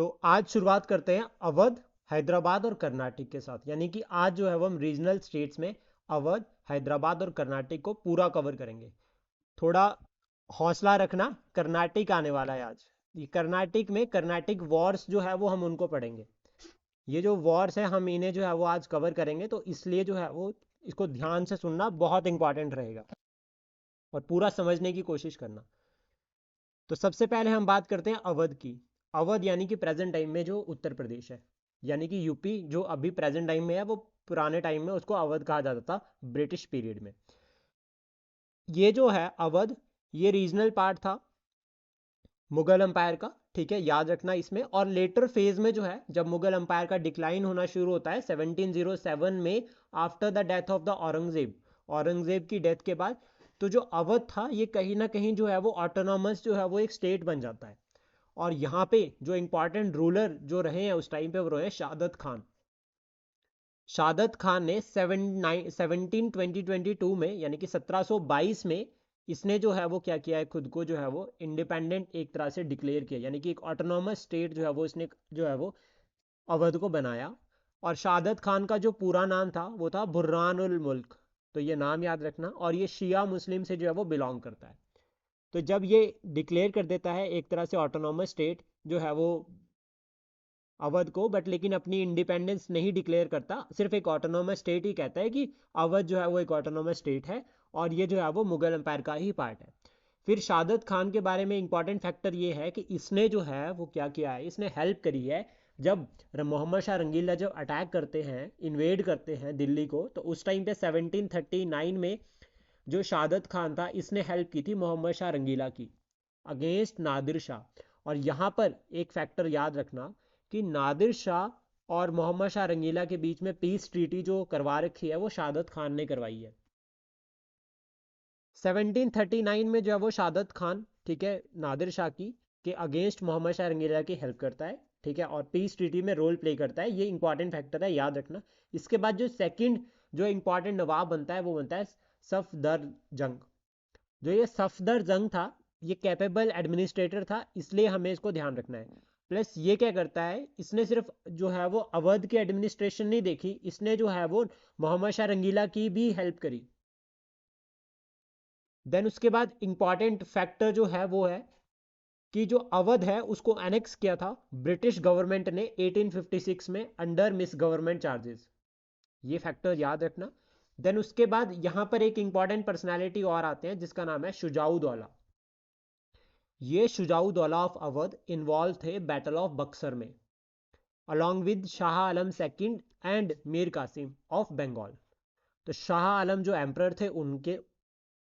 तो आज शुरुआत करते हैं अवध, हैदराबाद और कर्नाटक के साथ। यानी कि आज जो है वो हम रीजनल स्टेट्स में अवध, हैदराबाद और कर्नाटक को पूरा कवर करेंगे। थोड़ा हौसला रखना, कर्नाटक आने वाला है आज। ये कर्नाटक में कर्नाटक वॉर्स जो है वो हम उनको पढ़ेंगे। ये जो वॉर्स है हम इन्हें जो है वो आज कवर करेंगे, तो इसलिए जो है वो इसको ध्यान से सुनना बहुत इंपॉर्टेंट रहेगा और पूरा समझने की कोशिश करना। तो सबसे पहले हम बात करते हैं अवध की। अवध यानी कि प्रेजेंट टाइम में जो उत्तर प्रदेश है, यानी कि यूपी जो अभी प्रेजेंट टाइम में है, वो पुराने टाइम में उसको अवध कहा जाता था, ब्रिटिश पीरियड में। ये जो है अवध, ये रीजनल पार्ट था मुगल अंपायर का, ठीक है, याद रखना इसमें। और लेटर फेज में जो है, जब मुगल अंपायर का डिक्लाइन होना शुरू होता है 1707 में, after the death of the Aurangzeb, Aurangzeb की डेथ के बाद, तो जो अवध था ये कहीं ना कहीं जो है वो ऑटोनॉमस जो है वो एक स्टेट बन जाता है। और यहाँ पे जो इंपॉर्टेंट रूलर जो रहे हैं उस टाइम पे, वो रहे शादत खान। शादत खान ने 1722 में, यानी कि 1722 में, इसने जो है वो क्या किया है, खुद को जो है वो इंडिपेंडेंट एक तरह से डिक्लेयर किया, यानी कि एक ऑटोनॉमस स्टेट जो है वो इसने जो है वो अवध को बनाया। और शादत खान का जो पूरा नाम था वो था बुर्रानुल मुल्क, तो ये नाम याद रखना। और ये शिया मुस्लिम से जो है वो बिलोंग करता है। तो जब ये डिक्लेयर कर देता है एक तरह से ऑटोनॉमस स्टेट जो है वो अवध को, बट लेकिन अपनी इंडिपेंडेंस नहीं डिक्लेयर करता, सिर्फ एक ऑटोनोमस स्टेट ही कहता है कि अवध जो है वो एक ऑटोनोमस स्टेट है और ये जो है वो मुगल एम्पायर का ही पार्ट है। फिर शादत खान के बारे में इंपॉर्टेंट फैक्टर ये है कि इसने जो है वो क्या किया है, इसने हेल्प करी है। जब मोहम्मद शाह रंगीला जब अटैक करते हैं, इन्वेड करते हैं दिल्ली को, तो उस टाइम पे 1739 में जो शादत खान था, इसने हेल्प की थी मोहम्मद शाह रंगीला की अगेंस्ट नादिर शाह। और यहाँ पर एक फैक्टर याद रखना कि नादिर शाह और मोहम्मद शाह रंगीला के बीच में पीस ट्रीटी जो करवा रखी है वो शादत खान ने करवाई है। 1739 में जो है वो शादत खान, ठीक है, नादिर शाह की के अगेंस्ट मोहम्मद शाह रंगीला की हेल्प करता है, ठीक है, और पीस ट्रीटी में रोल प्ले करता है। ये इंपॉर्टेंट फैक्टर है, याद रखना। इसके बाद जो सेकंड जो इंपॉर्टेंट नवाब बनता है वो बनता है सफदर जंग। जो ये सफदर जंग था, ये कैपेबल एडमिनिस्ट्रेटर था, इसलिए हमें इसको ध्यान रखना है। प्लस ये क्या करता है, इसने सिर्फ जो है वो अवध की एडमिनिस्ट्रेशन नहीं देखी, इसने जो है वो मोहम्मद शाह रंगीला की भी हेल्प करी। देन उसके बाद इंपॉर्टेंट फैक्टर जो है वो है कि जो अवध है उसको एनेक्स किया था ब्रिटिश गवर्नमेंट ने 1856 में अंडर मिस गवर्नमेंट चार्जेस। ये फैक्टर याद रखना। देन उसके बाद यहां पर एक इंपॉर्टेंट पर्सनैलिटी और आते हैं जिसका नाम है शुजाउद्दौला। ये शुजाउद्दौला ऑफ अवध इन्वॉल्व थे बैटल ऑफ बक्सर में, along with Shah Alam second and Mir Qasim of Bengal. तो शाह आलम जो एम्परर थे उनके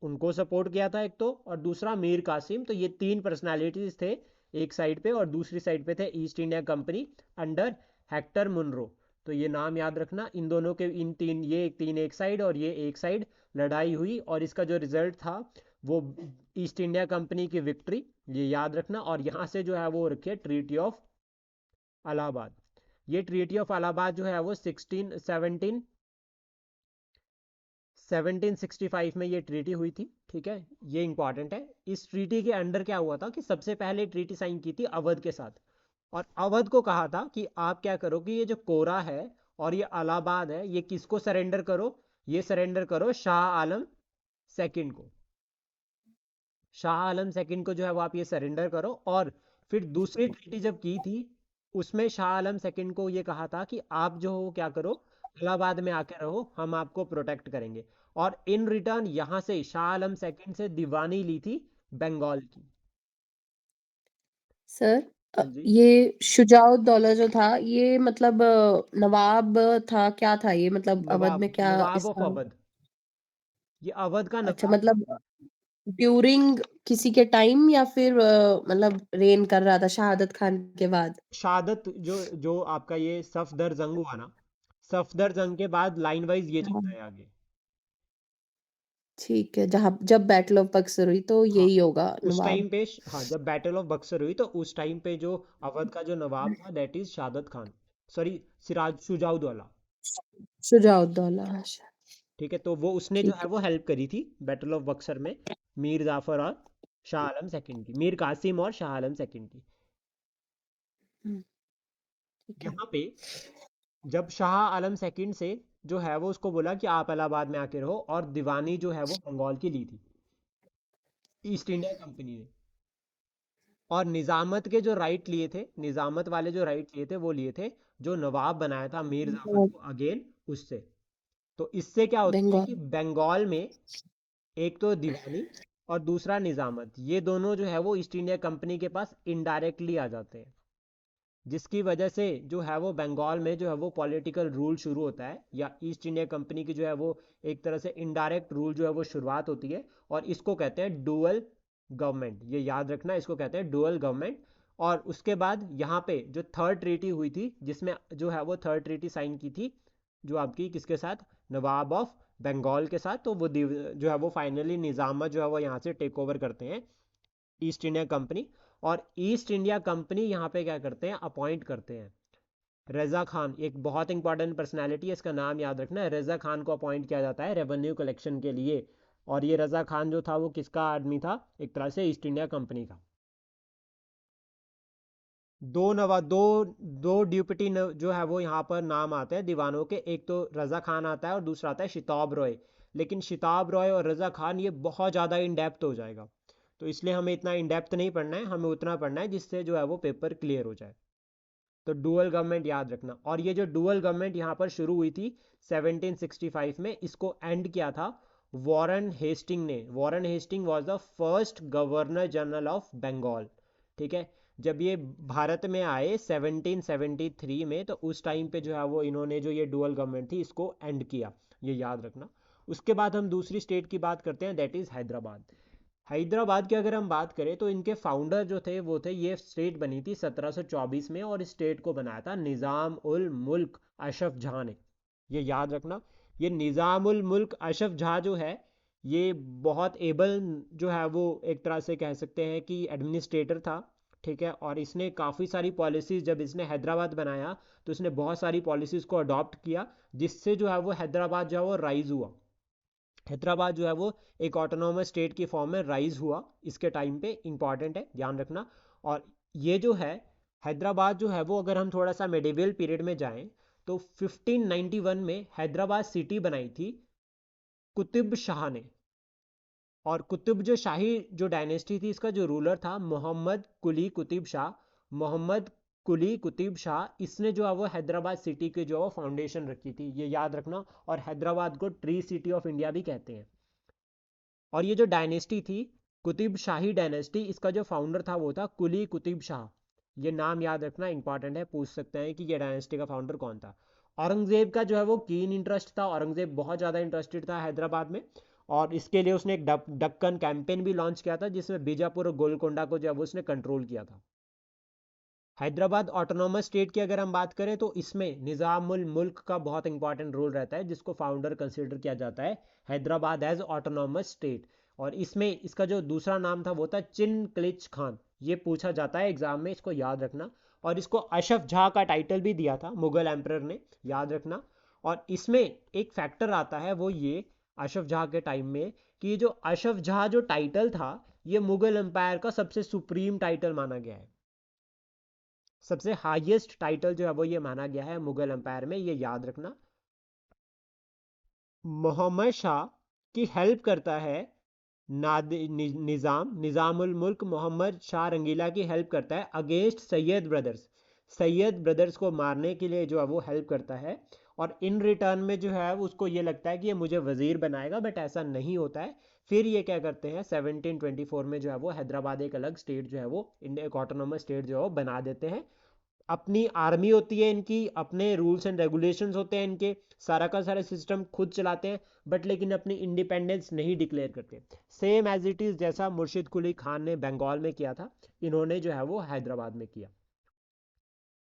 उनको सपोर्ट किया था एक तो, और दूसरा मीर कासिम। तो ये तीन पर्सनालिटीज थे एक साइड पे, और दूसरी साइड पे थे East India Company under Hector Munro. तो ये नाम याद रखना, इन दोनों के, इन तीन, ये तीन एक साइड और ये एक साइड लड़ाई हुई, और इसका जो रिजल्ट था वो ईस्ट इंडिया कंपनी की विक्ट्री, ये याद रखना। और यहाँ से जो है वो रखिए ट्रीटी ऑफ अलाहाबाद। ये ट्रीटी ऑफ अलाहाबाद जो है वो 1765 में ये ट्रीटी हुई थी, ठीक है, ये इंपॉर्टेंट है। इस ट्रीटी के अंडर क्या हुआ था कि सबसे पहले ट्रीटी साइन की थी अवध के साथ, और अवध को कहा था कि आप क्या करो कि ये जो कोरा है और ये इलाहाबाद है, ये किसको सरेंडर करो, ये सरेंडर करो शाह आलम सेकंड को। शाह आलम सेकंड को जो है वो आप ये सरेंडर करो। और फिर दूसरी ट्रीटी जब की थी, उसमें शाह आलम सेकंड को ये कहा था कि आप जो हो क्या करो, इलाहाबाद में आके रहो, हम आपको प्रोटेक्ट करेंगे। और इन रिटर्न यहां से शाह आलम सेकंड से दीवानी ली थी बंगाल की। सर, हाँ जी। ये शुजाउद्दौला जो था ये मतलब नवाब था, क्या था ये, मतलब अवध नवाब, में क्या नवाब ऑफ इसका? अवध, ये अवध का अच्छा, नवाब था। मतलब ड्यूरिंग किसी के टाइम या फिर मतलब रेन कर रहा था शहादत खान के बाद? शहादत जो जो आपका ये सफदर जंग हुआ ना, सफदर जंग के बाद लाइन वाइज ये हाँ, चलता है आगे। ठीक है, जहाँ जब बैटल ऑफ बक्सर हुई तो हाँ, यही होगा उस नवाब। टाइम पे, हाँ, जब बैटल ऑफ बक्सर हुई तो उस टाइम पे जो अवध का जो नवाब था that is Saadat Khan, sorry, Siraj Shujauddaula. Shujauddaula, अच्छा। ठीक है, तो वो उसने जो ठीक है है। वो हेल्प करी थी बैटल ऑफ बक्सर में, मीर जाफर और शाह आलम सेकंड की, मीर कासिम और शाह आलम सेकंड की। हम्म। ठीक है। यहाँ पे जब शाह आलम सेकंड से जो है वो उसको बोला कि आप इलाहाबाद में आके रहो, और दीवानी जो है वो बंगाल की ली थी ईस्ट इंडिया कंपनी ने। और निजामत के जो राइट लिए थे, निजामत वाले जो राइट लिए थे वो लिए थे जो नवाब बनाया था मीर जाफर वो को अगेन, उससे। तो इससे क्या होता है बंगाल। कि बंगाल में एक तो दीवानी और दूसरा निजामत, ये दोनों जो है वो ईस्ट इंडिया कंपनी के पास इनडायरेक्टली आ जाते हैं, जिसकी वजह से जो है वो बंगाल में जो है वो पॉलिटिकल रूल शुरू होता है, या ईस्ट इंडिया कंपनी की जो है वो एक तरह से इनडायरेक्ट रूल जो है वो शुरुआत होती है। और इसको कहते हैं डुअल गवर्नमेंट, ये याद रखना, इसको कहते हैं डुअल गवर्नमेंट। और उसके बाद यहाँ पे जो थर्ड ट्रीटी हुई थी, जिसमें जो है वो थर्ड ट्रीटी साइन की थी जो आपकी किसके साथ, नवाब ऑफ बंगाल के साथ, तो वो जो है वो फाइनली निजामा जो है वो यहाँ से टेक ओवर करते हैं ईस्ट इंडिया कंपनी। और ईस्ट इंडिया कंपनी यहाँ पे क्या करते हैं, अपॉइंट करते हैं रजा खान, एक बहुत इंपॉर्टेंट पर्सनैलिटी है, इसका नाम याद रखना है, रजा खान को अपॉइंट किया जाता है रेवेन्यू कलेक्शन के लिए। और ये रजा खान जो था वो किसका आदमी था, एक तरह से ईस्ट इंडिया कंपनी का। दो नवा दो दो ड्यूपिटी जो है वो यहाँ पर नाम आते हैं दीवानों के, एक तो रजा खान आता है और दूसरा आता है शिताब रॉय। लेकिन शिताब रॉय और रजा खान ये बहुत ज़्यादा इन डेप्थ हो जाएगा, तो इसलिए हमें इतना इन डेप्थ नहीं पढ़ना है, हमें उतना पढ़ना है जिससे जो है वो पेपर क्लियर हो जाए। तो डुअल गवर्नमेंट याद रखना। और ये जो डुअल गवर्नमेंट यहाँ पर शुरू हुई थी 1765 में, इसको एंड किया था वॉरेन हेस्टिंग ने। Warren Hasting was the first governor general of Bengal. ठीक है, जब ये भारत में आए 1773 में, तो उस टाइम पे जो है वो इन्होंने जो ये डुअल गवर्नमेंट थी इसको एंड किया, ये याद रखना। उसके बाद हम दूसरी स्टेट की बात करते हैं, दैट इज़ हैदराबाद। हैदराबाद की अगर हम बात करें तो इनके फाउंडर जो थे वो थे, ये स्टेट बनी थी 1724 में, और इस स्टेट को बनाया था निज़ाम उल मुल्क अशरफ जहाँ ने, ये याद रखना। ये निज़ाम उल मुल्क अशरफ जहाँ जो है, ये बहुत एबल जो है वो एक तरह से कह सकते हैं कि एडमिनिस्ट्रेटर था। ठीक है, और इसने काफ़ी सारी पॉलिसीज़, जब इसने हैदराबाद बनाया तो इसने बहुत सारी पॉलिसीज़ को अडॉप्ट किया, जिससे जो है वो हैदराबाद जो है वो राइज हुआ। हैदराबाद जो है वो एक ऑटोनॉमस स्टेट की फॉर्म में राइज हुआ इसके टाइम पे, इंपॉर्टेंट है ध्यान रखना। और ये जो है हैदराबाद जो है वो, अगर हम थोड़ा सा मेडिवल पीरियड में जाएं तो 1591 में हैदराबाद सिटी बनाई थी कुतुब शाह ने। और कुतुब जो शाही जो डायनेस्टी थी, इसका जो रूलर था मोहम्मद कुली कुतुब शाह, मोहम्मद कुली कुतुब शाह, इसने जो है वो हैदराबाद सिटी की जो है वो फाउंडेशन रखी थी, ये याद रखना। और हैदराबाद को ट्री सिटी ऑफ इंडिया भी कहते हैं। और ये जो डायनेस्टी थी कुतुब शाही डायनेस्टी, इसका जो फाउंडर था वो था कुली कुतुब शाह। ये नाम याद रखना, इंपॉर्टेंट है, पूछ सकते हैं कि ये डायनेस्टी का फाउंडर कौन था। औरंगजेब का जो है वो कीन इंटरेस्ट था, औरंगजेब बहुत ज़्यादा इंटरेस्टेड था हैदराबाद में, और इसके लिए उसने एक डक्कन कैंपेन भी लॉन्च किया था, जिसमें बीजापुर और गोलकोंडा को जो है वो उसने कंट्रोल किया था। हैदराबाद ऑटोनॉमस स्टेट की अगर हम बात करें तो इसमें निज़ामुल मुल्क का बहुत इंपॉर्टेंट रोल रहता है, जिसको फाउंडर कंसिडर किया जाता है हैदराबाद एज ऑटोनॉमस स्टेट। और इसमें इसका जो दूसरा नाम था वो था चिन क्लिच खान, ये पूछा जाता है एग्जाम में, इसको याद रखना। और इसको अशफ जहाँ का टाइटल भी दिया था मुगल एम्परर ने, याद रखना। और इसमें एक फैक्टर आता है वो ये, अशफ जहाँ के टाइम में, कि जो अशफ जहाँ जो टाइटल था, ये मुगल एम्पायर का सबसे सुप्रीम टाइटल माना गया है, सबसे हाईएस्ट टाइटल जो है वो ये माना गया है मुगल एम्पायर में, ये याद रखना। मोहम्मद शाह की हेल्प करता है निज़ामुल मुल्क मोहम्मद शाह रंगीला की हेल्प करता है against Syed brothers. Syed brothers को मारने के लिए जो है वो हेल्प करता है, और इन रिटर्न में जो है उसको ये लगता है कि ये मुझे वजीर बनाएगा, बट ऐसा नहीं होता है। फिर ये क्या करते हैं 1724 में जो है वो हैदराबाद एक अलग स्टेट जो है वो एक ऑटोनोमस स्टेट जो है वो बना देते हैं। अपनी आर्मी होती है इनकी, अपने रूल्स एंड रेगुलेशंस होते हैं इनके, सारा का सारा सिस्टम खुद चलाते हैं, बट लेकिन अपनी इंडिपेंडेंस नहीं डिक्लेयर करते। सेम एज इट इज़ जैसा मुर्शिद कुली खान ने बंगाल में किया था, इन्होंने जो है वो हैदराबाद में किया।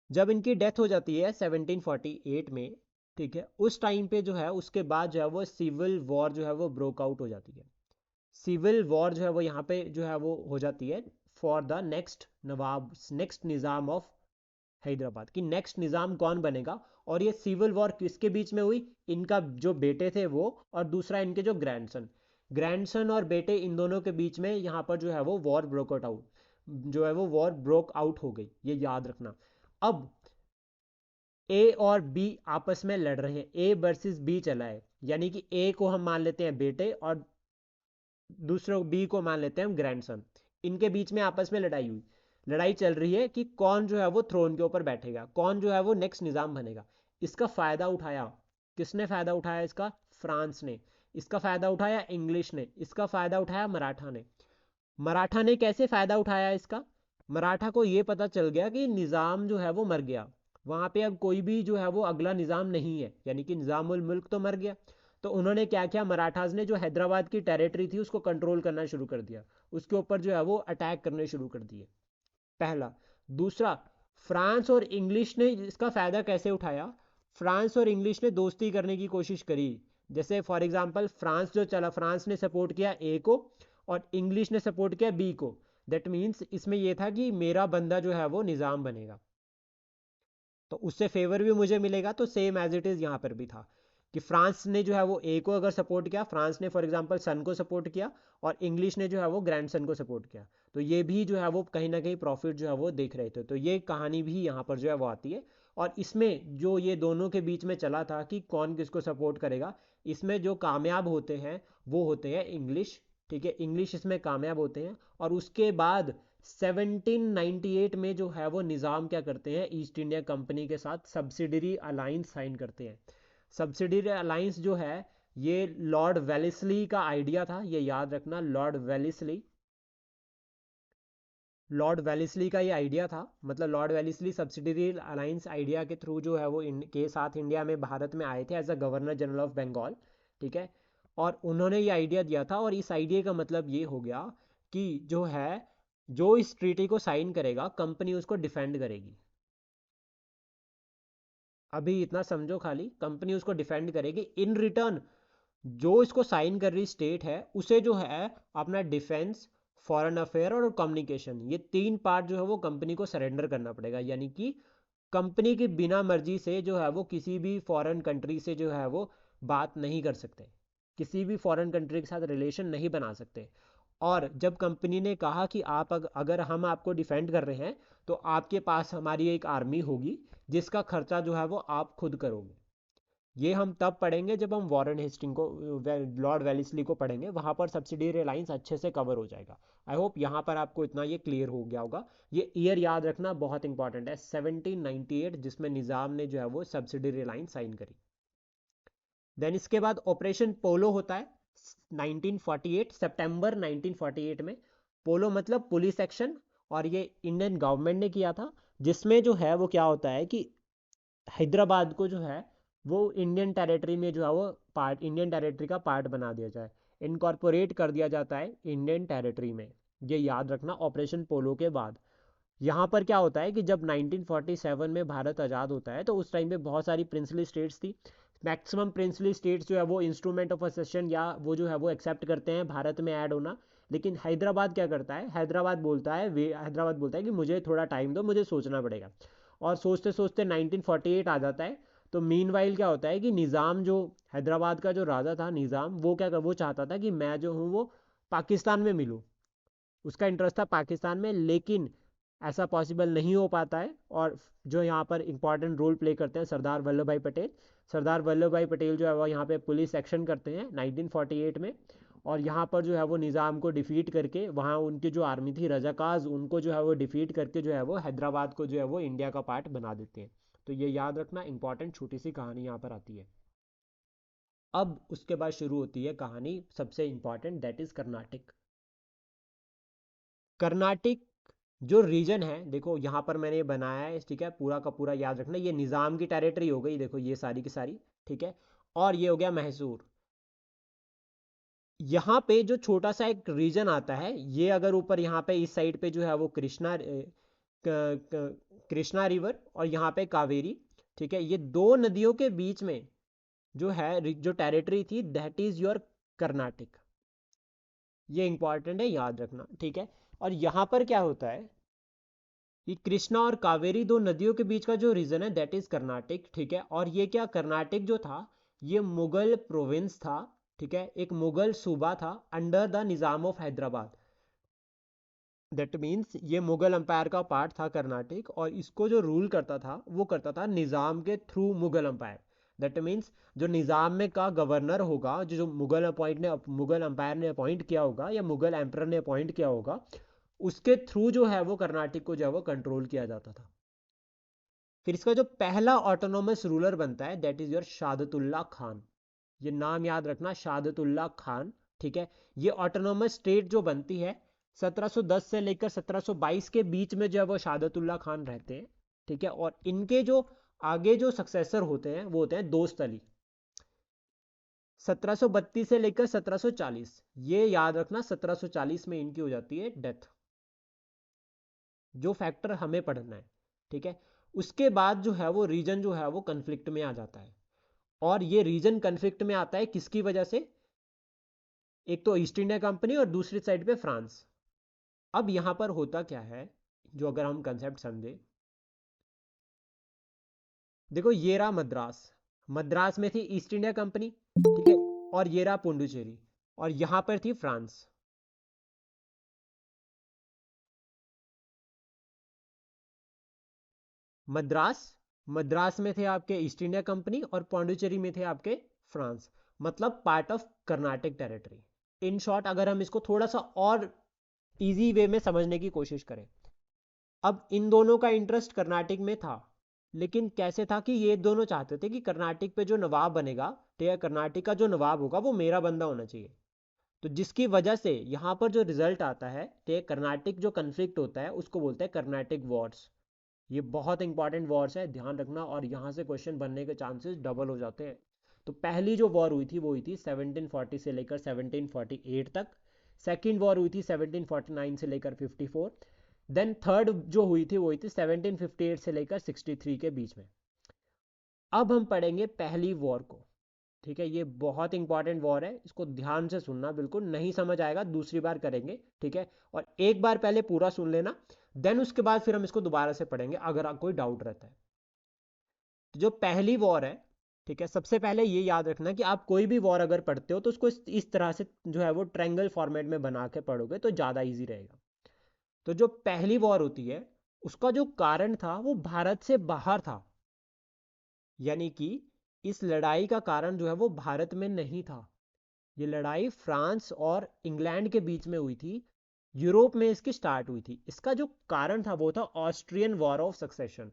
जब इनकी डेथ हो जाती है 1748 में, ठीक है, उस टाइम पे जो है उसके बाद जो है वो सिविल वॉर जो है वो ब्रोक आउट हो जाती है। सिविल वॉर जो है वो यहाँ पे जो है वो हो जाती है for the next Nawab, next Nizam of Hyderabad की, नेक्स्ट निज़ाम कौन बनेगा। और ये सिविल वॉर किसके बीच में हुई, इनका जो बेटे थे वो, और दूसरा इनके जो ग्रैंडसन, ग्रैंडसन और बेटे, इन दोनों के बीच में यहाँ पर जो है वो वॉर ब्रोक आउट, जो है वो वॉर ब्रोक आउट हो गई, ये याद रखना। अब ए और बी आपस में लड़ रहे हैं, ए वर्सेस बी चला है, यानी कि ए को हम मान लेते हैं बेटे और दूसरे बी को मान लेते हैं हम ग्रैंडसन। इनके बीच में आपस में लड़ाई हुई, लड़ाई चल रही है कि कौन जो है वो थ्रोन के ऊपर बैठेगा, कौन जो है वो नेक्स्ट निज़ाम बनेगा। इसका फ़ायदा उठाया किसने? फ़ायदा उठाया इसका फ्रांस ने, इसका फ़ायदा उठाया इंग्लिश ने, इसका फ़ायदा उठाया मराठा ने। मराठा ने कैसे फ़ायदा उठाया इसका? मराठा को ये पता चल गया कि निज़ाम जो है वो मर गया, वहाँ पे अब कोई भी जो है वो अगला निज़ाम नहीं है, यानी कि निज़ामुल मुल्क तो मर गया। तो उन्होंने क्या किया, मराठास ने जो हैदराबाद की टेरिटरी थी उसको कंट्रोल करना शुरू कर दिया, उसके ऊपर जो है वो अटैक करने शुरू कर दिए, पहला। दूसरा, फ्रांस और इंग्लिश ने इसका फ़ायदा कैसे उठाया? फ्रांस और इंग्लिश ने दोस्ती करने की कोशिश करी। जैसे फॉर एग्जांपल फ्रांस जो चला, फ्रांस ने सपोर्ट किया ए को और इंग्लिश ने सपोर्ट किया बी को। दैट मीन्स इसमें यह था कि मेरा बंदा जो है वो निज़ाम बनेगा, तो उससे फेवर भी मुझे मिलेगा। तो सेम एज इट इज़ यहाँ पर भी था कि फ्रांस ने जो है वो ए को अगर सपोर्ट किया, फ्रांस ने फॉर एग्जांपल सन को सपोर्ट किया और इंग्लिश ने जो है वो ग्रैंड सन को सपोर्ट किया, तो ये भी जो है वो कहीं ना कहीं प्रॉफिट जो है वो देख रहे थे। तो ये कहानी भी यहाँ पर जो है वो आती है। और इसमें जो ये दोनों के बीच में चला था कि कौन किसको सपोर्ट करेगा, इसमें जो कामयाब होते हैं वो होते हैं इंग्लिश। ठीक है, इंग्लिश इसमें कामयाब होते हैं। और उसके बाद 1798 में जो है वो निज़ाम क्या करते हैं, ईस्ट इंडिया कंपनी के साथ सब्सिडरी अलाइंस साइन करते हैं। सब्सिडरी अलाइंस जो है ये लॉर्ड वेलेस्ली का आइडिया था, ये याद रखना, लॉर्ड वेलेस्ली का ये आइडिया था। मतलब Lord Wellesley subsidiary alliance idea के थ्रू जो है वो के साथ इंडिया में, भारत में आए थे as a governor general of Bengal. ठीक है, और उन्होंने ये आइडिया दिया था, और इस आइडिया का मतलब ये हो गया कि जो है, जो इस ट्रीटी को साइन करेगा कंपनी उसको डिफेंड करेगी। अभी इतना समझो, खाली कंपनी उसको डिफेंड करेगी, इन रिटर्न जो इसको साइन कर रही स्टेट है उसे जो है अपना डिफेंस, फॉरेन अफेयर और कम्युनिकेशन, ये तीन पार्ट जो है वो कंपनी को सरेंडर करना पड़ेगा। यानी कि कंपनी की बिना मर्जी से जो है वो किसी भी फॉरेन कंट्री से जो है वो बात नहीं कर सकते, किसी भी फॉरेन कंट्री के साथ रिलेशन नहीं बना सकते। और जब कंपनी ने कहा कि आप अगर हम आपको डिफेंड कर रहे हैं तो आपके पास हमारी एक आर्मी होगी जिसका खर्चा जो है वो आप खुद करोगे। ये हम तब पढ़ेंगे जब हम वॉरेन हेस्टिंग को, लॉर्ड वेलेस्ली को पढ़ेंगे, वहाँ पर सब्सिडियरी अलायंस अच्छे से कवर हो जाएगा। आई होप यहाँ पर आपको इतना ये क्लियर हो गया होगा। ये ईयर याद रखना बहुत इंपॉर्टेंट है, 1798, जिसमें निज़ाम ने जो है वो सब्सिडियरी अलायंस साइन करी। देन इसके बाद ऑपरेशन पोलो होता है 1948, सितंबर 1948 में। पोलो मतलब पुलिस एक्शन, और ये इंडियन गवर्नमेंट ने किया था, जिसमें जो है वो क्या होता है कि हैदराबाद को जो है वो इंडियन टेरिटरी में जो है वो पार्ट, इंडियन टेरिटरी का पार्ट बना दिया जाए, इनकॉर्पोरेट कर दिया जाता है इंडियन टेरिटरी में। ये याद रखना ऑपरेशन पोलो के बाद। यहाँ पर क्या होता है कि जब 1947 में भारत आज़ाद होता है तो उस टाइम पे बहुत सारी प्रिंसली स्टेट्स थी। मैक्सिमम प्रिंसली स्टेट्स जो है वो इंस्ट्रूमेंट ऑफ असेशन या वो जो है वो एक्सेप्ट करते हैं भारत में ऐड होना। लेकिन हैदराबाद क्या करता है, हैदराबाद बोलता है कि मुझे थोड़ा टाइम दो, मुझे सोचना पड़ेगा। और सोचते सोचते 1948 आ जाता है। तो मीनवाइल क्या होता है कि निज़ाम जो, हैदराबाद का जो राजा था निज़ाम, वो क्या कर, वो चाहता था कि मैं जो हूँ वो पाकिस्तान में मिलूँ, उसका इंटरेस्ट था पाकिस्तान में। लेकिन ऐसा पॉसिबल नहीं हो पाता है। और जो यहाँ पर इंपॉर्टेंट रोल प्ले करते हैं सरदार वल्लभ भाई पटेल, सरदार वल्लभ भाई पटेल जो है वो यहाँ पे पुलिस एक्शन करते हैं 1948 में। और यहाँ पर जो है वो निज़ाम को डिफीट करके, वहाँ उनकी जो आर्मी थी रजाकाज, उनको जो है वो डिफीट करके जो है वो हैदराबाद को जो है वो इंडिया का पार्ट बना देते हैं। तो ये याद रखना, इंपॉर्टेंट छोटी सी कहानी यहाँ पर आती है। अब उसके बाद शुरू होती है कहानी सबसे important, that is Karnataka. Karnataka जो रीजन है, देखो यहाँ पर मैंने ये बनाया है, ठीक है, पूरा का पूरा याद रखना। ये निज़ाम की टेरिटरी हो गई, देखो ये सारी की सारी, ठीक है। और ये हो गया मैसूर। यहाँ पे जो छोटा सा एक रीजन आता है, ये अगर ऊपर यहाँ पे इस साइड पे जो है वो कृष्णा रिवर, और यहाँ पे कावेरी, ठीक है, ये दो नदियों के बीच में जो है जो टेरिटरी थी, दैट इज योर कर्नाटक। ये इंपॉर्टेंट है, याद रखना, ठीक है। और यहाँ पर क्या होता है, ये कृष्णा और कावेरी दो नदियों के बीच का जो रीजन है दैट इज कर्नाटक, ठीक है। और ये क्या, कर्नाटक जो था ये मुगल प्रोविंस था, ठीक है, एक मुगल सूबा था under the Nizam of Hyderabad. That means ये मुगल अंपायर का पार्ट था कर्नाटक, और इसको जो रूल करता था वो करता था निज़ाम के through Mughal umpire. That means जो निज़ाम में का गवर्नर होगा, जो मुगल अंपायर ने अपॉइंट किया होगा या मुगल एम्परर ने अपॉइंट किया होगा, उसके थ्रू जो है वो कर्नाटक को जो है वो कंट्रोल किया जाता था। फिर इसका जो पहला ऑटोनोमस रूलर बनता है दैट इज योर शहादतुल्ला खान। ये नाम याद रखना, शहादतुल्ला खान। ठीक है, ये ऑटोनोमस स्टेट जो बनती है 1710 से लेकर 1722 के बीच में जो है वो शहादतुल्ला खान रहते हैं। ठीक है, और इनके जो आगे जो सक्सेसर होते हैं वो होते हैं दोस्त अली। 1732 से लेकर 1740, ये याद रखना 1740 में इनकी हो जाती है डेथ, जो फैक्टर हमें पढ़ना है। ठीक है, उसके बाद जो है वो रीजन जो है वो कन्फ्लिक्ट में आ जाता है, और ये रीजन कन्फ्लिक्ट में आता है किसकी वजह से? एक तो ईस्ट इंडिया कंपनी और दूसरी साइड पे फ्रांस। अब यहां पर होता क्या है, जो अगर हम कंसेप्ट समझे, देखो ये रहा मद्रास, मद्रास में थी ईस्ट इंडिया कंपनी। ठीक है, और ये रहा पुडुचेरी, और यहां पर थी फ्रांस। मद्रास, मद्रास में थे आपके ईस्ट इंडिया कंपनी, और पौंडुचेरी में थे आपके फ्रांस, मतलब part of Karnataka territory. In short अगर हम इसको थोड़ा सा और इजी वे में समझने की कोशिश करें, अब इन दोनों का इंटरेस्ट कर्नाटक में था, लेकिन कैसे था कि ये दोनों चाहते थे कि कर्नाटक पे जो नवाब बनेगा, ठीक है, कर्नाटक का जो नवाब होगा वो मेरा बंदा होना चाहिए। तो जिसकी वजह से यहाँ पर जो रिजल्ट आता है, ठीक है, कर्नाटक जो कन्फ्लिक्ट होता है उसको बोलते हैं कर्नाटक वॉर्स। ये बहुत इंपॉर्टेंट वॉर्स है, ध्यान रखना, और यहाँ से क्वेश्चन बनने के चांसेस डबल हो जाते हैं। तो पहली जो वॉर हुई थी वो हुई थी 1740 से लेकर 1748 तक। सेकेंड वॉर हुई थी 1749 से लेकर 54। देन थर्ड जो हुई थी वो हुई थी 1758 से लेकर 63 के बीच में। अब हम पढ़ेंगे पहली वॉर को। ठीक है, ये बहुत इंपॉर्टेंट वॉर है, इसको ध्यान से सुनना, बिल्कुल नहीं समझ आएगा दूसरी बार करेंगे। ठीक है, और एक बार पहले पूरा सुन लेना, देन उसके बाद फिर हम इसको दोबारा से पढ़ेंगे अगर कोई डाउट रहता है। तो जो पहली वॉर है, ठीक है, सबसे पहले ये याद रखना कि आप कोई भी वॉर अगर पढ़ते हो तो उसको इस तरह से जो है वो ट्रायंगल फॉर्मेट में बना के पढ़ोगे तो ज़्यादा ईजी रहेगा। तो जो पहली वॉर होती है उसका जो कारण था वो भारत से बाहर था, यानी कि इस लड़ाई का कारण जो है वो भारत में नहीं था। ये लड़ाई फ्रांस और इंग्लैंड के बीच में हुई थी, यूरोप में इसकी स्टार्ट हुई थी। इसका जो कारण था वो था ऑस्ट्रियन वॉर ऑफ सक्सेशन,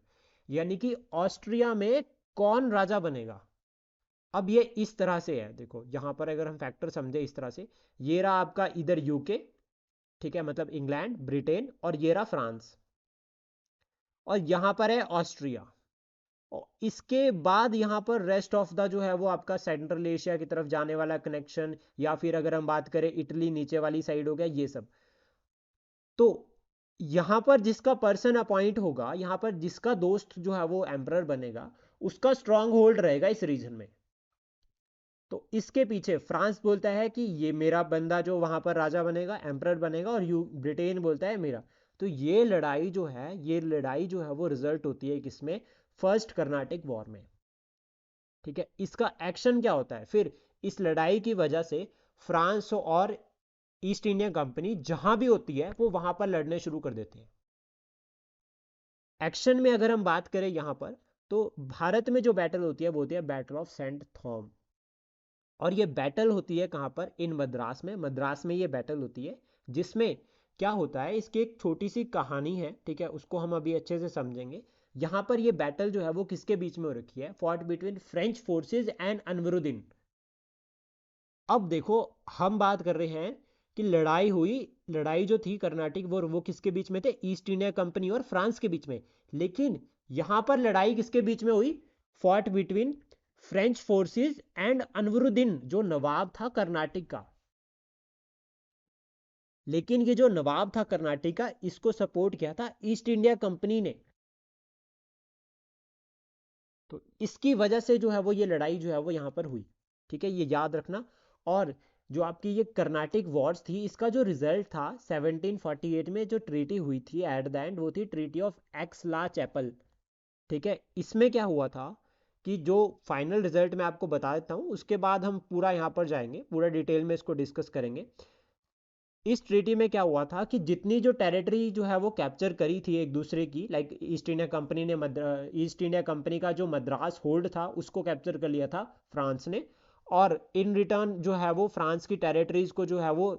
यानी कि ऑस्ट्रिया में कौन राजा बनेगा। अब ये इस तरह से है, देखो यहां पर अगर हम फैक्टर समझे इस तरह से, ये रहा आपका इधर यूके, ठीक है, मतलब इंग्लैंड ब्रिटेन, और ये रहा फ्रांस, और यहां पर है ऑस्ट्रिया, और इसके बाद यहां पर रेस्ट ऑफ द जो है वो आपका सेंट्रल एशिया की तरफ जाने वाला कनेक्शन, या फिर अगर हम बात करें इटली नीचे वाली साइड हो गया, ये सब। तो यहां पर जिसका पर्सन अपॉइंट होगा, यहां पर जिसका दोस्त जो है वो एम्परर बनेगा, उसका स्ट्रांग होल्ड रहेगा इस रीजन में। तो इसके पीछे फ्रांस बोलता है कि ये मेरा बंदा जो वहां पर राजा बनेगा, एम्परर बनेगा, और यू ब्रिटेन बोलता है मेरा। तो ये लड़ाई जो है, ये लड़ाई जो है वो रिजल्ट होती है किसमें? फर्स्ट कर्नाटिक वॉर में। ठीक है, इसका एक्शन क्या होता है फिर? इस लड़ाई की वजह से फ्रांस और ईस्ट इंडिया कंपनी जहां भी होती है वो वहां पर लड़ने शुरू कर देते हैं। एक्शन में अगर हम बात करें यहां पर, तो भारत में जो बैटल होती है वो होती है बैटल ऑफ सेंट थॉम, और ये बैटल होती है कहां पर? इन मद्रास में। मद्रास में ये बैटल होती है, जिसमें क्या होता है, इसकी एक छोटी सी कहानी है, ठीक है, उसको हम अभी अच्छे से समझेंगे। यहां पर ये बैटल जो है वो किसके बीच में हो रखी है? Fought between French forces and Anwaruddin. अब देखो, हम बात कर रहे हैं कि लड़ाई हुई, लड़ाई जो थी कर्नाटिक वो किसके बीच में थे? ईस्ट इंडिया कंपनी और फ्रांस के बीच में। लेकिन यहां पर लड़ाई किसके बीच में हुई? Fought between French forces and Anwaruddin, जो नवाब था कर्नाटक का। लेकिन ये जो नवाब था कर्नाटक का, इसको सपोर्ट किया था ईस्ट इंडिया कंपनी ने। तो इसकी वजह से जो है वो ये लड़ाई जो है वो यहां पर हुई। ठीक है, ये याद रखना। और जो आपकी ये कर्नाटिक वॉर्स थी, इसका जो रिजल्ट था 1748 में जो ट्रीटी हुई थी एट द एंड, वो थी treaty of Aix-la-Chapelle. ठीक है, इसमें क्या हुआ था कि जो फाइनल रिजल्ट मैं आपको बता देता हूँ, उसके बाद हम पूरा यहाँ पर जाएंगे, पूरा डिटेल में इसको डिस्कस करेंगे। इस ट्रीटी में क्या हुआ था कि जितनी जो टेरिटरी जो है वो कैप्चर करी थी एक दूसरे की, लाइक ईस्ट इंडिया कंपनी ने ईस्ट इंडिया कंपनी का जो मद्रास होल्ड था उसको कैप्चर कर लिया था फ्रांस ने, और इन रिटर्न जो है वो फ्रांस की टेरिटरीज को जो है वो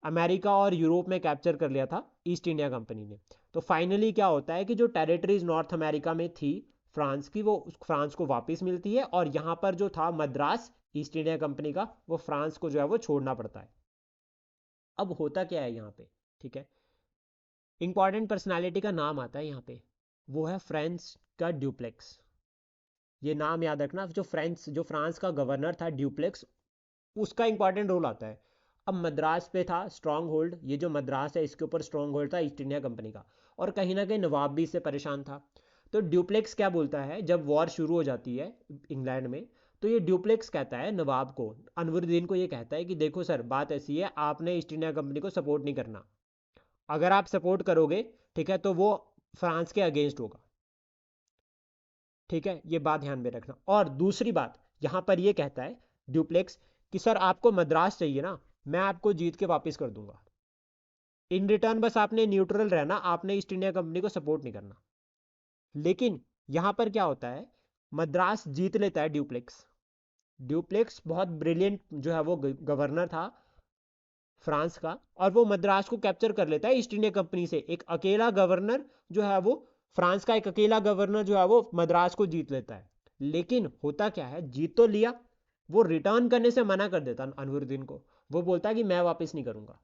अमेरिका और यूरोप में कैप्चर कर लिया था ईस्ट इंडिया कंपनी ने। तो फाइनली क्या होता है कि जो टेरिटरीज नॉर्थ अमेरिका में थी फ्रांस की, वो फ्रांस को वापस मिलती है, और यहाँ पर जो था मद्रास ईस्ट इंडिया कंपनी का, वो फ्रांस को जो है वो छोड़ना पड़ता है। अब होता क्या है यहाँ पे, ठीक है, इंपॉर्टेंट पर्सनालिटी का नाम आता है यहाँ पे, वो है फ्रांस का ड्यूप्लेक्स। ये नाम याद रखना, जो फ्रांस का गवर्नर था ड्यूप्लेक्स, उसका इंपॉर्टेंट रोल आता है। अब मद्रास पे था स्ट्रांग होल्ड, ये जो मद्रास है इसके ऊपर स्ट्रांग होल्ड था ईस्ट इंडिया कंपनी का, और कहीं ना कहीं नवाब भी इससे परेशान था। तो ड्यूप्लेक्स क्या बोलता है जब वॉर शुरू हो जाती है इंग्लैंड में, तो ये ड्यूप्लेक्स कहता है नवाब को, अनवरुद्दीन को, ये कहता है कि देखो सर, बात ऐसी है, आपने ईस्ट इंडिया कंपनी को सपोर्ट नहीं करना। अगर आप सपोर्ट करोगे, ठीक है, तो वो फ्रांस के अगेंस्ट होगा। ठीक है, ये बात ध्यान में रखना। और दूसरी बात, यहां पर ये कहता है ड्यूप्लेक्स कि सर आपको मद्रास चाहिए ना, मैं आपको जीत के वापस कर दूंगा, इन रिटर्न बस आपने न्यूट्रल रहना, आपने ईस्ट इंडिया कंपनी को सपोर्ट नहीं करना। लेकिन यहां पर क्या होता है, मद्रास जीत लेता है ड्यूप्लेक्स। ड्यूप्लेक्स बहुत ब्रिलियंट जो है वो गवर्नर था फ्रांस का, और वो मद्रास को कैप्चर कर लेता है ईस्ट इंडिया कंपनी से। एक अकेला गवर्नर जो है वो, फ्रांस का एक अकेला गवर्नर जो है वो मद्रास को जीत लेता है। लेकिन होता क्या है, जीत तो लिया, वो रिटर्न करने से मना कर देता अनवरुद्दीन को। वो बोलता है कि मैं वापस नहीं करूंगा।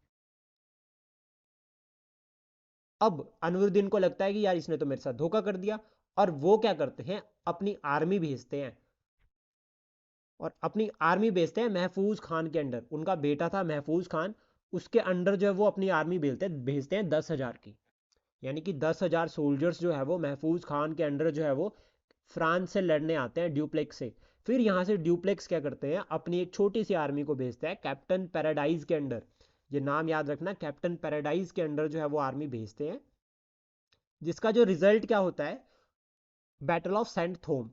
अब अनवरुद्दीन को लगता है कि यार इसने तो मेरे साथ धोखा कर दिया, और वो क्या करते हैं, अपनी आर्मी भेजते हैं, और अपनी आर्मी भेजते हैं महफूज खान के अंडर। उनका बेटा था महफूज खान, उसके अंडर जो है वो अपनी आर्मी भेजते हैं 10,000 की। यानी कि 10,000 सोल्जर्स जो है वो महफूज खान के अंडर जो है वो फ्रांस से लड़ने आते हैं ड्यूप्लेक्स से। फिर यहाँ से ड्यूप्लेक्स क्या करते हैं, अपनी एक छोटी सी आर्मी को भेजते हैं कैप्टन पैराडाइज के अंडर। ये नाम याद रखना, कैप्टन पैराडाइज के अंडर जो है वो आर्मी भेजते हैं, जिसका जो रिजल्ट क्या होता है, बैटल ऑफ सेंट थोम।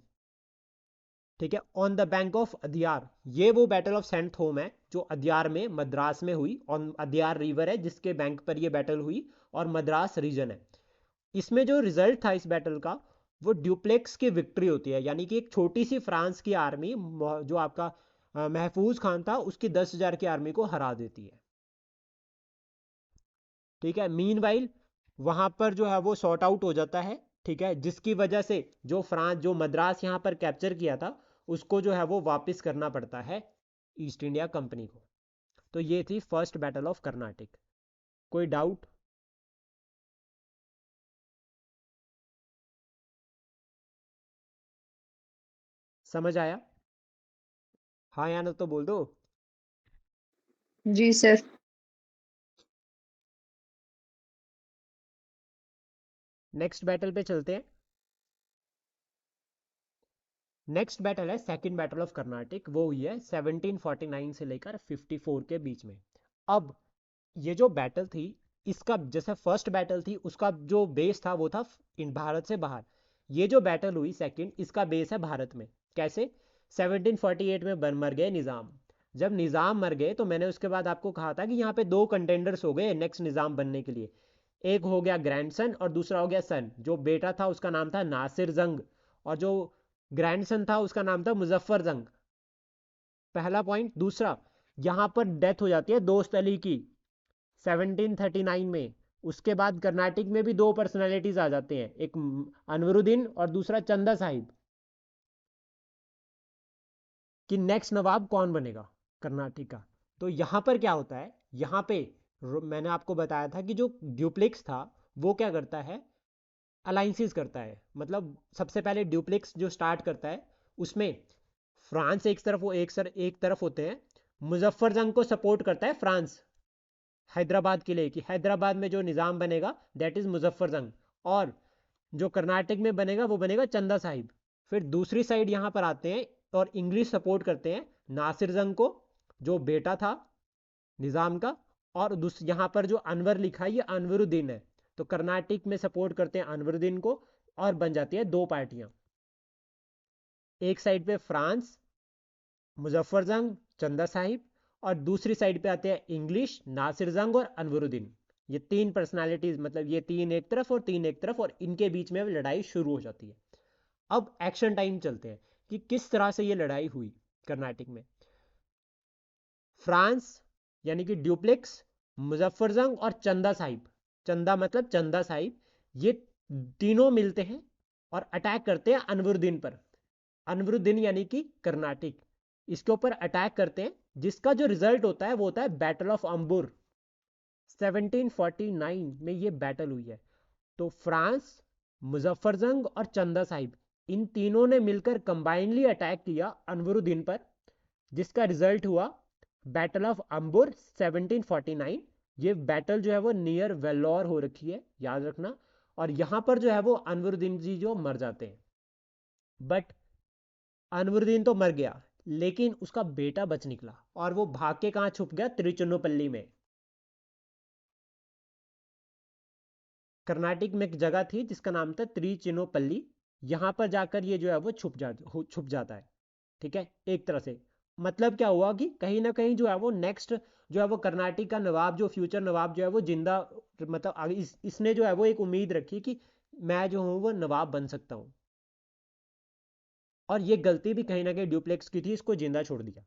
ठीक है, on the bank of Adyar, ये वो बैटल ऑफ सेंट थोम है जो अदियार में मद्रास में हुई, ऑन अदियार रिवर है जिसके बैंक पर ये बैटल हुई, और मद्रास रीजन है। इसमें जो रिजल्ट था इस बैटल का, वो ड्यूप्लेक्स की विक्ट्री होती है, यानी कि एक छोटी सी फ्रांस की आर्मी, जो आपका महफूज खान था उसकी 10,000 की आर्मी को हरा देती है। ठीक है, मीन वाइल वहां पर जो है वो सॉर्ट आउट हो जाता है। ठीक है, जिसकी वजह से जो मद्रास यहाँ पर कैप्चर किया था, उसको जो है वो वापस करना पड़ता है ईस्ट इंडिया कंपनी को। तो ये थी फर्स्ट बैटल ऑफ कर्नाटिक। कोई डाउट? समझ आया? हाँ या ना तो बोल दो। जी सर। नेक्स्ट बैटल पे चलते हैं। नेक्स्ट बैटल है सेकंड बैटल ऑफ कर्नाटिक, वो हुई है 1749 से लेकर 54 के बीच में। अब ये जो बैटल थी, इसका जैसे फर्स्ट बैटल थी उसका जो बेस था वो था इन भारत से बाहर। ये जो बैटल हुई सेकंड, इसका बेस है भारत में। कैसे? 1748 में मर गए निज़ाम। जब निज़ाम मर गए तो मैंने उसके बाद आपको कहा था कि यहाँ पे दो कंटेंडर्स हो गए नेक्स्ट निज़ाम बनने के लिए। एक हो गया ग्रैंडसन और दूसरा हो गया सन। जो बेटा था उसका नाम था नासिर जंग, और जो ग्रैंडसन था उसका नाम था मुजफ्फर जंग। पहला पॉइंट। दूसरा, यहां पर डेथ हो जाती है दोस्त अली की 1739 में। उसके बाद कर्नाटिक में भी दो पर्सनालिटीज आ जाते हैं, एक अनवरुद्दीन और दूसरा चंदा साहिब, कि नेक्स्ट नवाब कौन बनेगा कर्नाटक का। तो यहां पर क्या होता है, यहां पे मैंने आपको बताया था कि जो ड्यूप्लेक्स था वो क्या करता है, अलाइंसेस करता है। मतलब सबसे पहले ड्यूप्लेक्स जो स्टार्ट करता है उसमें फ्रांस एक तरफ, वो एक तरफ होते हैं। मुजफ्फर जंग को सपोर्ट करता है फ्रांस हैदराबाद के लिए, कि हैदराबाद में जो निज़ाम बनेगा दैट इज़ मुजफ्फर जंग, और जो कर्नाटक में बनेगा वो बनेगा चंदा साहिब। फिर दूसरी साइड यहाँ पर आते हैं और इंग्लिश सपोर्ट करते हैं नासिर जंग को, जो बेटा था निज़ाम का। और यहाँ पर जो अनवर लिखा है ये अनवरुद्दीन है। तो कर्नाटक में सपोर्ट करते हैं अनवरुद्दीन को, और बन जाती है दो पार्टियां। एक साइड पे फ्रांस मुजफ्फर जंग चंदा साहिब, और दूसरी साइड पे आते हैं इंग्लिश, नासिर जंग और अनवरुद्दीन। ये तीन पर्सनालिटीज, मतलब ये तीन एक तरफ और तीन एक तरफ, और इनके बीच में लड़ाई शुरू हो जाती है। अब एक्शन टाइम चलते हैं कि किस तरह से ये लड़ाई हुई कर्नाटक में। फ्रांस यानी कि ड्यूप्लेक्स, मुजफ्फर जंग और चंदा साहिब, चंदा मतलब चंदा साहिब, ये तीनों मिलते हैं और अटैक करते हैं अनवरुद्दीन पर। अनवरुद्दीन यानी कि कर्नाटक, इसके ऊपर अटैक करते हैं, जिसका जो रिजल्ट होता है वो होता है बैटल ऑफ अंबुर। 1749 में ये बैटल हुई है। तो फ्रांस, मुजफ्फर जंग और चंदा साहिब, इन तीनों ने मिलकर कंबाइनली अटैक किया अनवरुद्दीन पर, जिसका रिजल्ट हुआ बैटल ऑफ अंबुर 1749। ये बैटल जो है वो नियर वेल्लोर हो रखी है, याद रखना। और यहां पर जो है वो अनवरुद्दीन जी जो मर जाते हैं। बट अनवरुद्दीन तो मर गया, लेकिन उसका बेटा बच निकला, और वो भाग के कहां छुप गया? तिरुचिन्नपल्ली में। कर्नाटक में एक जगह थी जिसका नाम था तिरुचिन्नपल्ली। यहां पर जाकर ये जो है वो छुप जाता है। ठीक है, एक तरह से मतलब क्या हुआ कि कहीं ना कहीं जो है वो नेक्स्ट जो है वो कर्नाटक का नवाब, जो फ्यूचर नवाब जो है वो जिंदा, मतलब इसने जो है वो एक उम्मीद रखी कि मैं जो हूं वो नवाब बन सकता हूं। और ये गलती भी कहीं ना कहीं ड्यूप्लेक्स की थी, इसको जिंदा छोड़ दिया,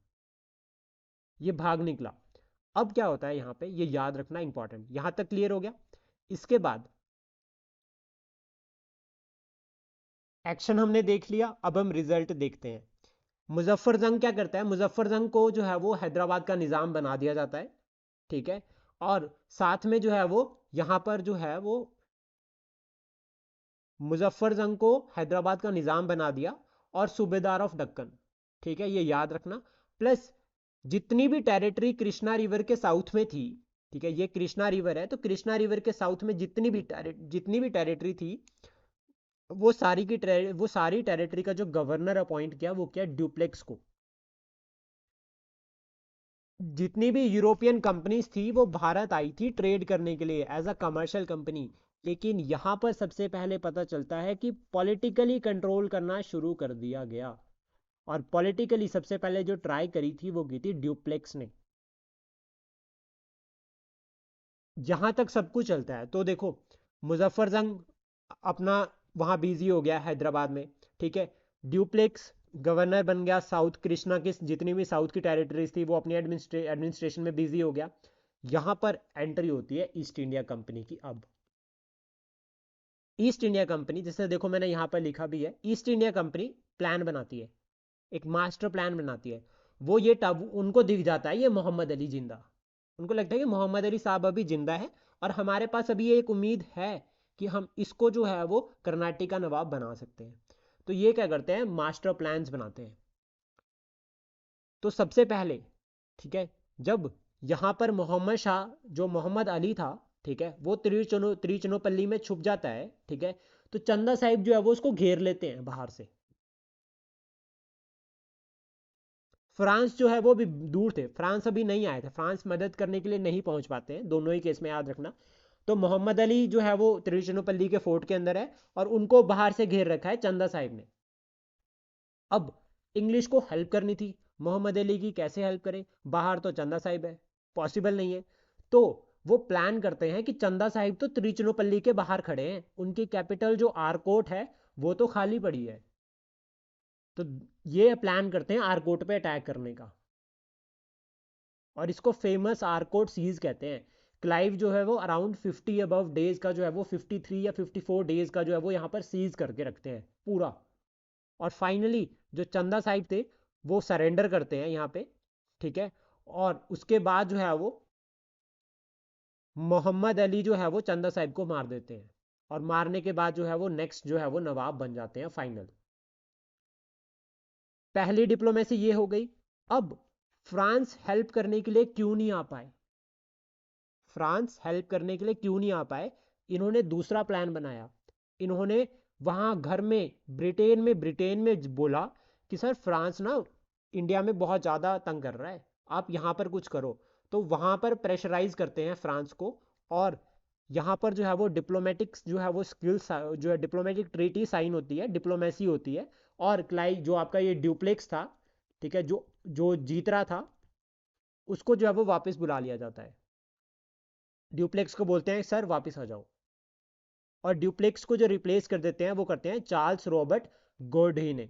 ये भाग निकला। अब क्या होता है यहां पे, ये याद रखना इंपॉर्टेंट। यहां तक क्लियर हो गया? इसके बाद एक्शन हमने देख लिया, अब हम रिजल्ट देखते हैं। मुजफ्फर जंग क्या करता है? मुजफ्फर जंग को जो है वो हैदराबाद का निज़ाम बना दिया जाता है। ठीक है, और साथ में जो है वो यहां पर जो है वो मुजफ्फर जंग को हैदराबाद का निज़ाम बना दिया, और सूबेदार ऑफ दक्कन। ठीक है, ये याद रखना। प्लस जितनी भी टेरिटरी कृष्णा रिवर के साउथ में थी, ठीक है, ये कृष्णा रिवर है, तो कृष्णा रिवर के साउथ में जितनी भी टेरिटरी थी, वो सारी टेरिटरी का जो गवर्नर अपॉइंट किया वो किया ड्यूप्लेक्स को। जितनी भी यूरोपियन कंपनीज थी वो भारत आई थी ट्रेड करने के लिए एज अ कमर्शियल कंपनी। लेकिन यहां पर सबसे पहले पता चलता है कि पॉलिटिकली कंट्रोल करना शुरू कर दिया गया। और पॉलिटिकली सबसे पहले जो ट्राई करी थी वो की थी ड्यूप्लेक्स ने। जहां तक सब कुछ चलता है तो देखो, मुजफ्फर जंग अपना वहां बिजी हो गया हैदराबाद में। ठीक है, ड्यूप्लेक्स गवर्नर बन गया साउथ कृष्णा की, जितनी भी साउथ की टेरिटरीज थी वो अपनी एडमिनिस्ट्रेशन में बिजी हो गया। यहां पर एंट्री होती है ईस्ट इंडिया कंपनी की। अब ईस्ट इंडिया कंपनी, जैसे देखो मैंने यहां पर लिखा भी है, ईस्ट इंडिया कंपनी प्लान बनाती है, एक मास्टर प्लान बनाती है। वो ये तब उनको दिख जाता है ये मोहम्मद अली जिंदा, उनको लगता है कि मोहम्मद अली साहब अभी जिंदा है, और हमारे पास अभी एक उम्मीद है कि हम इसको जो है वो कर्नाटक का नवाब बना सकते हैं। तो ये क्या करते हैं? मास्टर प्लान्स बनाते हैं। तो सबसे पहले, ठीक है, जब यहाँ पर मोहम्मद शाह, जो मोहम्मद अली था, ठीक है, वो तिरुचिन्नपल्ली में छुप जाता है। ठीक है, तो चंदा साहिब जो है वो उसको घेर लेते हैं बाहर से। फ्रांस जो है वो भी दूर थे, फ्रांस अभी नहीं आए थे, फ्रांस मदद करने के लिए नहीं पहुंच पाते हैं, दोनों ही केस में याद रखना। तो मोहम्मद अली जो है वो तिरुचिन्नपल्ली के फोर्ट के अंदर है, और उनको बाहर से घेर रखा है चंदा साहिब ने। अब इंग्लिश को हेल्प करनी थी, मोहम्मद अली की कैसे हेल्प करें? बाहर तो चंदा साहिब है, पॉसिबल नहीं है। तो वो प्लान करते हैं कि चंदा साहिब तो तिरुचिन्नपल्ली के बाहर खड़े हैं, उनकी कैपिटल जो आरकोट है वो तो खाली पड़ी है। तो ये प्लान करते हैं आरकोट पे अटैक करने का, और इसको फेमस आरकोट सीज कहते हैं। क्लाइव जो है वो अराउंड 50 अबव डेज का जो है वो 53 या 54 डेज का जो है वो यहाँ पर सीज करके रखते हैं पूरा। और फाइनली जो चंदा साहिब थे वो सरेंडर करते हैं यहाँ पे। ठीक है, और उसके बाद जो है वो मोहम्मद अली जो है वो चंदा साहिब को मार देते हैं, और मारने के बाद जो है वो नेक्स्ट जो है वो नवाब बन जाते हैं फाइनल। पहली डिप्लोमेसी ये हो गई। अब फ्रांस हेल्प करने के लिए क्यों नहीं आ पाए? फ्रांस हेल्प करने के लिए क्यों नहीं आ पाए? इन्होंने दूसरा प्लान बनाया। इन्होंने वहां घर में ब्रिटेन में बोला कि सर फ्रांस ना इंडिया में बहुत ज़्यादा तंग कर रहा है, आप यहाँ पर कुछ करो। तो वहां पर प्रेशराइज करते हैं फ्रांस को, और यहाँ पर जो है वो डिप्लोमेटिक्स जो है वो स्किल्स जो है डिप्लोमेटिक ट्रीटी साइन होती है, डिप्लोमेसी होती है। और क्लाई जो आपका ये ड्यूप्लेक्स था, ठीक है, जो जो जीत रहा था, उसको जो है वो वापस बुला लिया जाता है। ड्यूप्लेक्स को बोलते हैं सर वापस आ जाओ, और ड्यूप्लेक्स को जो रिप्लेस कर देते हैं वो करते हैं चार्ल्स रॉबर्ट गोर्डीने।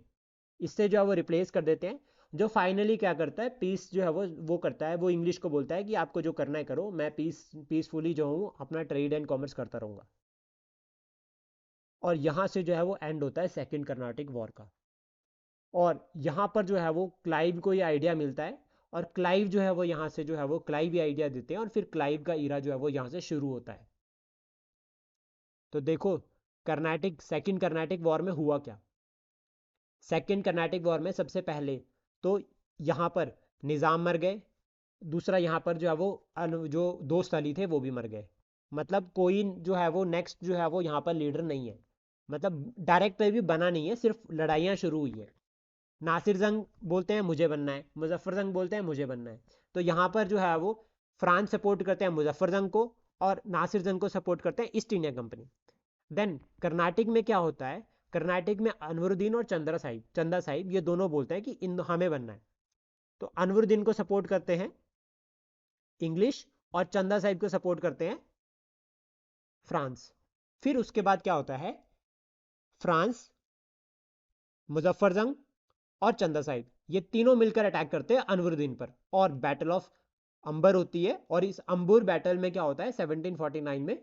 इससे जो है वो रिप्लेस कर देते हैं, जो फाइनली क्या करता है, पीस जो है वो करता है, वो इंग्लिश को बोलता है कि आपको जो करना है करो, मैं पीसफुली जो हूँ अपना ट्रेड एंड कॉमर्स करता रहूँगा। और यहाँ से जो है वो एंड होता है सेकेंड कर्नाटिक वॉर का। और यहाँ पर जो है वो क्लाइव को ये आइडिया मिलता है, और क्लाइव जो है वो यहाँ से जो है वो क्लाइव ये आइडिया देते हैं, और फिर क्लाइव का ईरा जो है वो यहाँ से शुरू होता है। तो देखो सेकेंड कर्नाटिक वॉर में हुआ क्या। सेकेंड कर्नाटिक वॉर में सबसे पहले तो यहाँ पर निज़ाम मर गए, दूसरा यहाँ पर जो है वो जो दोस्त अली थे वो भी मर गए। मतलब कोई जो है वो नेक्स्ट जो है वो यहाँ पर लीडर नहीं है, मतलब डायरेक्ट पे भी बना नहीं है, सिर्फ लड़ाइयाँ शुरू हुई है। नासिर जंग बोलते हैं मुझे बनना है, मुजफ्फर जंग बोलते हैं मुझे बनना है। तो यहाँ पर जो है वो फ्रांस सपोर्ट करते हैं मुजफ्फर जंग को, और नासिर जंग को सपोर्ट करते हैं East India Company. Then Carnatic में क्या होता है, कर्नाटिक में अनवरुद्दीन और चंदा साहिब ये दोनों बोलते हैं कि इन हमें बनना है। तो अनवरुद्दीन को सपोर्ट करते हैं इंग्लिश, और चंदा साहिब को सपोर्ट करते हैं फ्रांस। फिर उसके बाद क्या होता है, फ्रांस, मुजफ्फर जंग और चंदा साहिब ये तीनों मिलकर अटैक करते हैं अनवरुद्दीन पर, और बैटल ऑफ अंबर होती है। और इस अंबुर बैटल में क्या होता है, 1749 में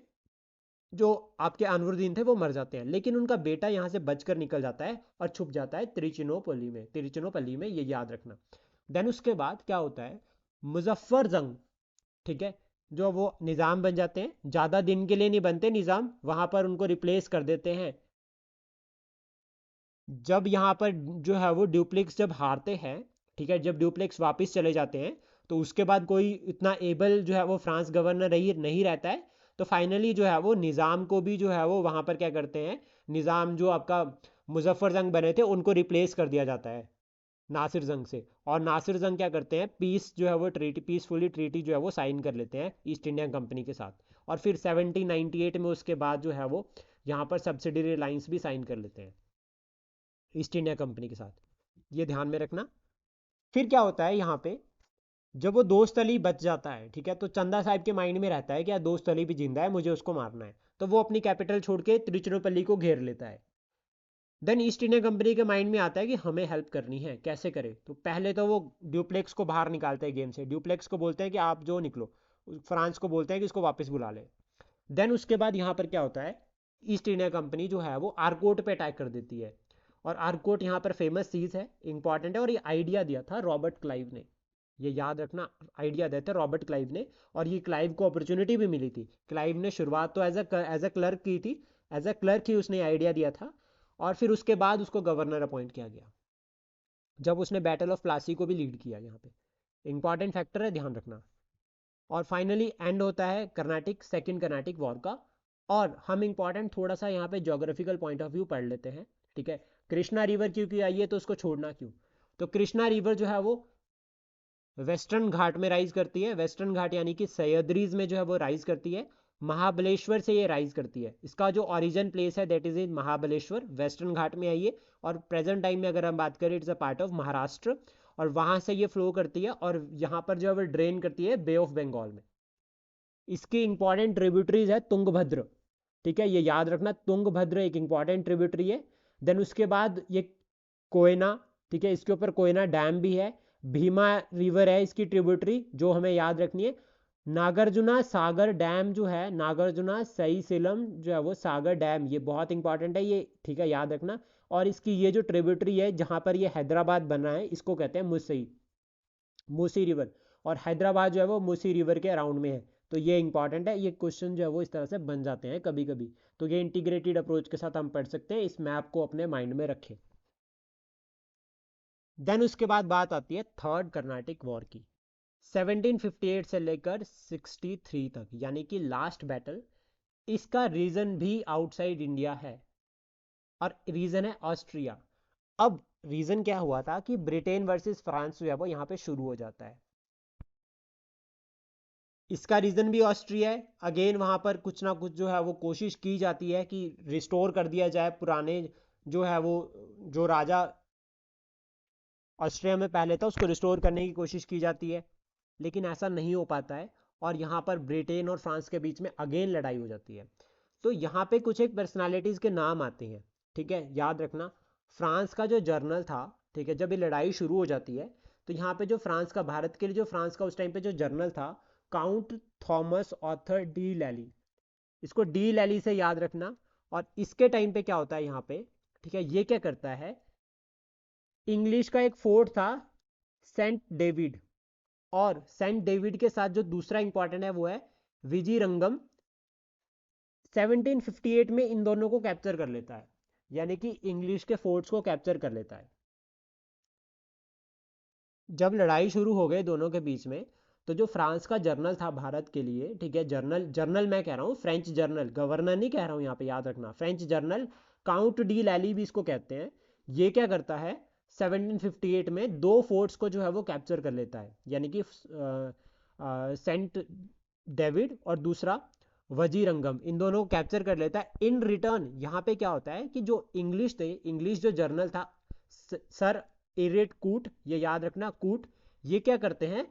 जो आपके अनवरुद्दीन थे वो मर जाते हैं, लेकिन उनका बेटा यहाँ से बचकर निकल जाता है और छुप जाता है तिरुचिनोपल्ली में, ये याद रखना। देन उसके बाद क्या होता है, मुजफ्फर जंग, ठीक है, जो वो निज़ाम बन जाते हैं, ज़्यादा दिन के लिए नहीं बनते निज़ाम, वहाँ पर उनको रिप्लेस कर देते हैं। जब यहाँ पर जो है वो ड्यूप्लेक्स जब हारते हैं, ठीक है, जब ड्यूप्लेक्स वापस चले जाते हैं, तो उसके बाद कोई इतना एबल जो है वो फ्रांस गवर्नर नहीं रहता है। तो फाइनली जो है वो निज़ाम को भी जो है वो वहाँ पर क्या करते हैं, निज़ाम जो आपका मुजफ्फर जंग बने थे उनको रिप्लेस कर दिया जाता है नासिर जंग से। और नासिर जंग क्या करते हैं, पीस जो है वो पीसफुली ट्रीटी जो है वो साइन कर लेते हैं ईस्ट इंडिया कंपनी के साथ। और फिर 1798 में उसके बाद जो है वो यहाँ पर सब्सिडरी अलाइंस भी साइन कर लेते हैं ईस्ट इंडिया कंपनी के साथ, ये ध्यान में रखना। फिर क्या होता है यहाँ पे, जब वो दोस्त अली बच जाता है, ठीक है, तो चंदा साहिब के माइंड में रहता है कि यार दोस्त अली भी जिंदा है, मुझे उसको मारना है। तो वो अपनी कैपिटल छोड़ के तिरुचिरापल्ली को घेर लेता है। देन ईस्ट इंडिया कंपनी के माइंड में आता है कि हमें हेल्प करनी है, कैसे करें। तो पहले तो वो ड्यूप्लेक्स को बाहर निकालते हैं गेम से, ड्यूप्लेक्स को बोलते हैं कि आप जो निकलो, फ्रांस को बोलते हैं कि इसको वापस बुला ले। देन उसके बाद यहाँ पर क्या होता है, ईस्ट इंडिया कंपनी जो है वो आरकोट पे अटैक कर देती है। और आरकोट यहाँ पर फेमस चीज़ है, इंपॉर्टेंट है, और ये आइडिया दिया था रॉबर्ट क्लाइव ने, ये याद रखना, आइडिया देते रॉबर्ट क्लाइव ने। और ये क्लाइव को अपॉर्चुनिटी भी मिली थी। क्लाइव ने शुरुआत तो एज अ क्लर्क की थी, एज अ क्लर्क ही उसने आइडिया दिया था, और फिर उसके बाद उसको गवर्नर अपॉइंट किया गया, जब उसने बैटल ऑफ प्लासी को भी लीड किया। यहाँ पे इंपॉर्टेंट फैक्टर है, ध्यान रखना। और फाइनली एंड होता है सेकेंड कर्नाटिक वॉर का। और हम इंपॉर्टेंट थोड़ा सा यहाँ पे ज्योग्राफिकल पॉइंट ऑफ व्यू पढ़ लेते हैं, ठीक है। कृष्णा रिवर क्योंकि आई है तो उसको छोड़ना क्यों। तो कृष्णा रिवर जो है वो वेस्टर्न घाट में राइज करती है, वेस्टर्न घाट यानी कि सह्याद्रीज में जो है वो राइज करती है। महाबलेश्वर से ये राइज करती है, इसका जो ओरिजिन प्लेस है that is in Mahabaleshwar, western Ghat में आई है। और प्रेजेंट टाइम में अगर हम बात करें, it's a part of Maharashtra. और वहां से ये फ्लो करती है, और यहाँ पर जो है वो ड्रेन करती है बे ऑफ बंगाल में। इसकी इंपॉर्टेंट ट्रिब्यूटरीज है तुंगभद्र, ठीक है, ये याद रखना, तुंगभद्र एक इंपॉर्टेंट ट्रिब्यूटरी है। देन उसके बाद ये कोयना, ठीक है, इसके ऊपर कोयना डैम भी है। भीमा रिवर है इसकी ट्रिब्यूटरी, जो हमें याद रखनी है। नागार्जुना सागर डैम जो है, नागार्जुना सई सिलम जो है वो सागर डैम, ये बहुत इंपॉर्टेंट है ये, ठीक है, याद रखना। और इसकी ये जो ट्रिब्यूटरी है जहाँ पर ये हैदराबाद बना है, इसको कहते हैं मूसी रिवर। और हैदराबाद जो है वो मूसी रिवर के अराउंड में है। तो ये इंपॉर्टेंट है, ये क्वेश्चन जो है वो इस तरह से बन जाते हैं कभी कभी। तो ये इंटीग्रेटेड अप्रोच के साथ हम पढ़ सकते हैं, इस मैप को अपने माइंड में रखें। देन उसके बाद बात आती है थर्ड कर्नाटिक वॉर की, 1758 से लेकर 63 तक, यानी कि लास्ट बैटल। इसका रीजन भी आउटसाइड इंडिया है, और रीजन है ऑस्ट्रिया। अब रीजन क्या हुआ था कि ब्रिटेन वर्सेस फ्रांस जो है वो यहाँ पे शुरू हो जाता है। इसका रीजन भी ऑस्ट्रिया है। अगेन वहां पर कुछ ना कुछ जो है वो कोशिश की जाती है कि रिस्टोर कर दिया जाए पुराने जो है वो, जो राजा ऑस्ट्रिया में पहले था उसको रिस्टोर करने की कोशिश की जाती है। लेकिन ऐसा नहीं हो पाता है और यहाँ पर ब्रिटेन और फ्रांस के बीच में अगेन लड़ाई हो जाती है। तो यहाँ पे कुछ एक पर्सनालिटीज़ के नाम आते हैं, ठीक है, याद रखना। फ्रांस का जो जर्नल था, ठीक है, जब ये लड़ाई शुरू हो जाती है तो यहाँ पे जो फ्रांस का, भारत के लिए जो फ्रांस का उस टाइम पे जो जर्नल था, काउंट थॉमस ऑर्थर डी लैली, इसको डी लैली से याद रखना। और इसके टाइम पे क्या होता है यहाँ पे, ठीक है, ये क्या करता है, इंग्लिश का एक फोर्ट था सेंट डेविड, और सेंट डेविड के साथ जो दूसरा इंपॉर्टेंट है वो है विजिरंगम, 1758 में इन दोनों को कैप्चर कर लेता है, यानी कि इंग्लिश के फोर्ट्स को कैप्चर कर लेता है। जब लड़ाई शुरू हो गई दोनों के बीच में, तो जो फ्रांस का जर्नल था भारत के लिए, ठीक है, जर्नल, जर्नल मैं कह रहा हूँ, फ्रेंच जर्नल, गवर्नर नहीं कह रहा हूँ यहाँ पे, याद रखना, फ्रेंच जर्नल, काउंट डी लैली भी इसको कहते हैं। ये क्या करता है, 1758 में दो फोर्ट्स को जो है वो कैप्चर कर लेता है, यानी कि सेंट डेविड और दूसरा वजीरंगम, इन दोनों को कैप्चर कर लेता है। इन रिटर्न यहाँ पे क्या होता है कि जो इंग्लिश थे, इंग्लिश जो जर्नल था, सर एरेट कूट, ये याद रखना, कूट, ये क्या करते हैं,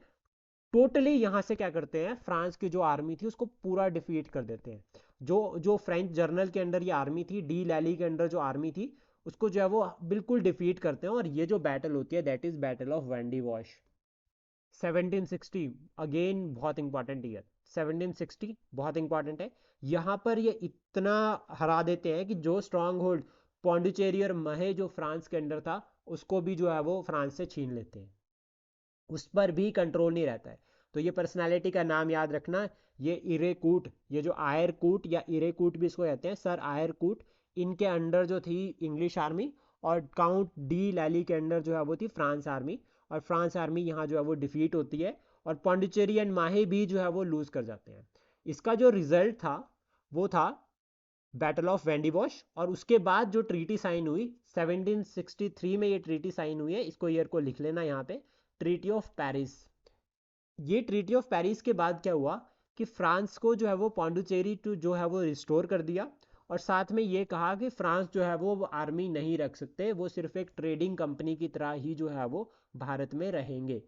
टोटली यहाँ से क्या करते हैं, फ्रांस की जो आर्मी थी उसको पूरा डिफीट कर देते हैं। जो जो फ्रेंच जर्नल के अंडर ये आर्मी थी, डी लैली के अंडर जो आर्मी थी, उसको जो है वो बिल्कुल डिफीट करते हैं। और ये जो बैटल होती है, that is battle of Wendy wash, 1760, again बहुत इंपॉर्टेंट ईयर, 1760 बहुत इंपॉर्टेंट है। यहाँ पर ये इतना हरा देते हैं कि जो स्ट्रांग होल्ड पौंडीचेरी और महे जो फ्रांस के अंडर था, उसको भी जो है वो फ्रांस से छीन लेते हैं, उस पर भी कंट्रोल नहीं रहता है। तो ये पर्सनालिटी का नाम याद रखना, ये इरेकूट, ये जो आयरकूट या इरेकूट भी इसको कहते हैं, सर आयरकूट, इनके अंडर जो थी इंग्लिश आर्मी, और काउंट डी लैली के अंडर जो है वो थी फ्रांस आर्मी, और फ्रांस आर्मी यहाँ जो है वो डिफीट होती है, और पौंडीचेरी एंड माहे भी जो है वो लूज कर जाते हैं। इसका जो रिजल्ट था वो था बैटल ऑफ वेंडिबॉश। और उसके बाद जो ट्रीटी साइन हुई 1763 में, ये ट्रीटी साइन हुई है, इसको ईयर को लिख लेना यहाँ पे, ट्रीटी ऑफ पेरिस। ये ट्रीटी ऑफ पेरिस के बाद क्या हुआ कि फ्रांस को जो है वो पौंडुचेरी टू जो है वो रिस्टोर कर दिया, और साथ में ये कहा कि फ्रांस जो है वो आर्मी नहीं रख सकते, वो सिर्फ एक ट्रेडिंग कंपनी की तरह ही जो है वो भारत में रहेंगे।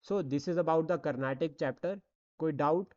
So this is about the Carnatic chapter. कोई डाउट?